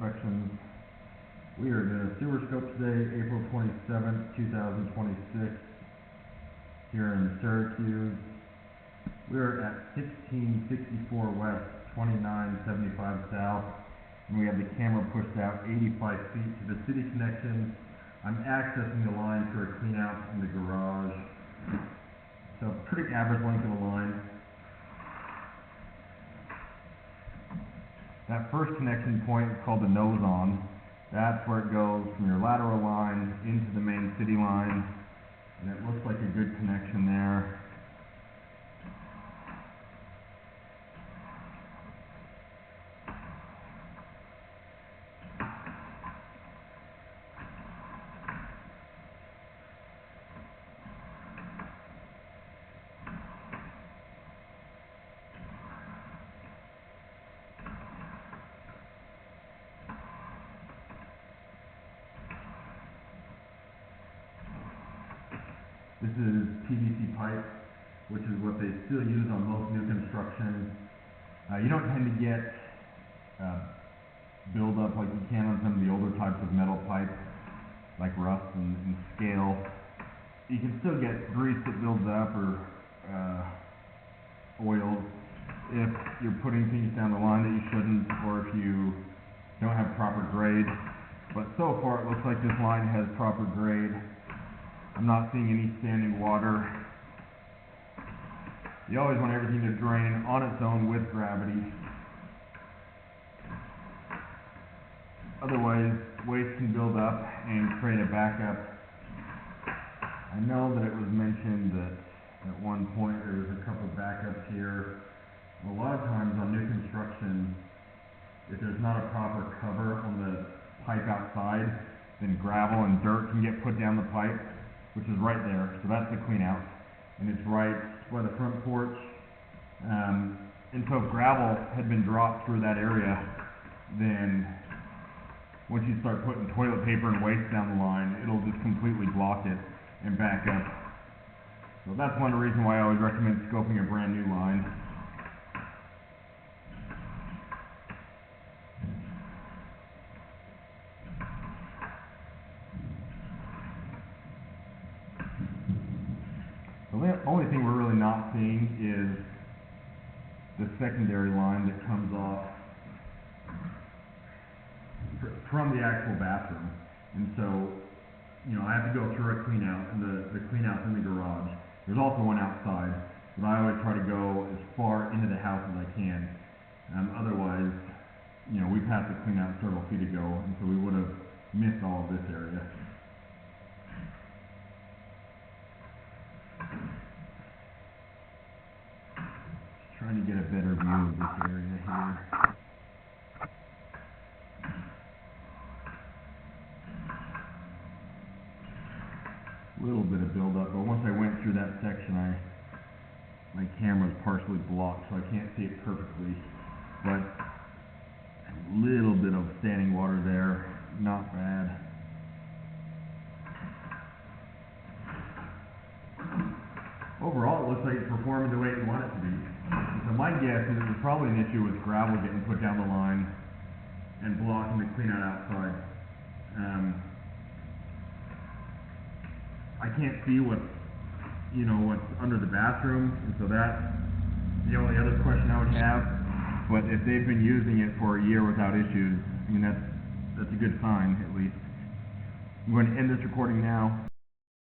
Inspections. We are doing a sewer scope today, April 27th, 2026, here in Syracuse. We are at 1664 West, 2975 South, and we have the camera pushed out 85 feet to the city connection. I'm accessing the line through a clean out in the garage. So pretty average length of the line. That first connection point is called the nose on. That's where it goes from your lateral line into the main city line, and it looks like a good connection there. This is PVC pipe, which is what they still use on most new construction. You don't tend to get buildup like you can on some of the older types of metal pipe, like rust and scale. You can still get grease that builds up or oil if you're putting things down the line that you shouldn't, or if you don't have proper grade. But so far it looks like this line has proper grade. I'm not seeing any standing water. You always want everything to drain on its own with gravity. Otherwise, waste can build up and create a backup. I know that it was mentioned that at one point there was a couple backups here. A lot of times on new construction, if there's not a proper cover on the pipe outside, then gravel and dirt can get put down the pipe, which is right there. So that's the clean out, and it's right by the front porch. And so if gravel had been dropped through that area, then once you start putting toilet paper and waste down the line, it'll just completely block it and back up. So that's one reason why I always recommend scoping a brand new line. The only thing we're really not seeing is the secondary line that comes off from the actual bathroom. And so, I have to go through a clean out, and the clean out's in the garage. There's also one outside, but I always try to go as far into the house as I can. Otherwise, we passed the clean out several feet ago, and so we would have missed all of this area. Trying to get a better view of this area here. Little bit of buildup, but once I went through that section, my camera's partially blocked, so I can't see it perfectly. But a little bit of standing water there, not bad. Overall, it looks like it's performing the way you want it to be. So my guess is it was probably an issue with gravel getting put down the line and blocking the clean out outside. I can't see what's under the bathroom, and so that's the only other question I would have. But if they've been using it for a year without issues, that's a good sign, at least. I'm going to end this recording now.